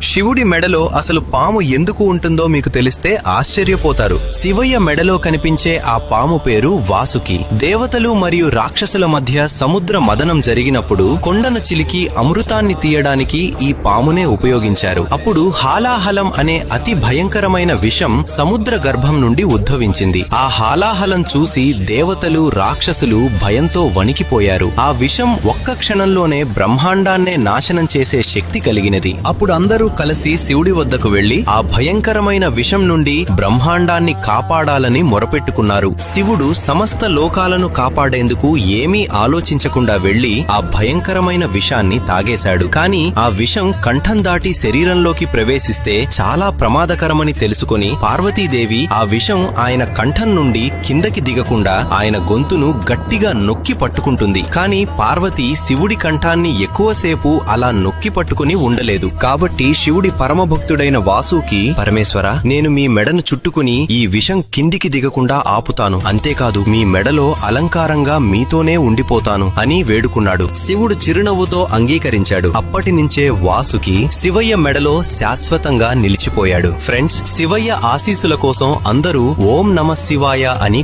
శివుడి మెడలో అసలు పాము ఎందుకు ఉంటుందో మీకు తెలిస్తే ఆశ్చర్యపోతారు. శివయ్య మెడలో కనిపించే ఆ పాము పేరు వాసుకి. దేవతలు మరియు రాక్షసుల మధ్య సముద్ర మదనం జరిగినప్పుడు కొండను చిలికి అమృతాన్ని తీయడానికి ఈ పామునే ఉపయోగించారు. అప్పుడు హాలాహలం అనే అతి భయంకరమైన విషం సముద్ర గర్భం నుండి ఉద్భవించింది. ఆ హాలాహలం చూసి దేవతలు రాక్షసులు భయంతో వణికిపోయారు. ఆ విషం ఒక్క క్షణంలోనే బ్రహ్మాండాన్నే నాశనం చేసే శక్తి కలిగినది. అప్పుడు అందరూ కలిసి శివుడి వద్దకు వెళ్లి ఆ భయంకరమైన విషం నుండి బ్రహ్మాండాన్ని కాపాడాలని మొరపెట్టుకున్నారు. శివుడు సమస్త లోకాలను కాపాడేందుకు ఏమీ ఆలోచించకుండా వెళ్లి ఆ భయంకరమైన విషాన్ని తాగేశాడు. కాని ఆ విషం కంఠం దాటి శరీరంలోకి ప్రవేశిస్తే చాలా ప్రమాదకరమని తెలుసుకొని పార్వతీదేవి ఆ విషం ఆయన కంఠం నుండి కిందకి దిగకుండా ఆయన గొంతును గట్టిగా నొక్కి పట్టుకుంటుంది. కాని పార్వతి శివుడి కంఠాన్ని ఎక్కువసేపు అలా నొక్కి పట్టుకుని ఉండలేదు. కాబట్టి శివుడి పరమభక్తుడైన వాసుకి, పరమేశ్వర, నేను మీ మెడను చుట్టుకుని ఈ విషం కిందికి దిగకుండా ఆపుతాను, అంతేకాదు మీ మెడలో అలంకారంగా మీతోనే ఉండిపోతాను అని వేడుకున్నాడు. శివుడు చిరునవ్వుతో అంగీకరించాడు. అప్పటి నుంచే వాసుకి శివయ్య మెడలో శాశ్వతంగా నిలిచిపోయాడు. ఫ్రెండ్స్, శివయ్య ఆశీస్సుల కోసం అందరూ ఓం నమః శివాయ అని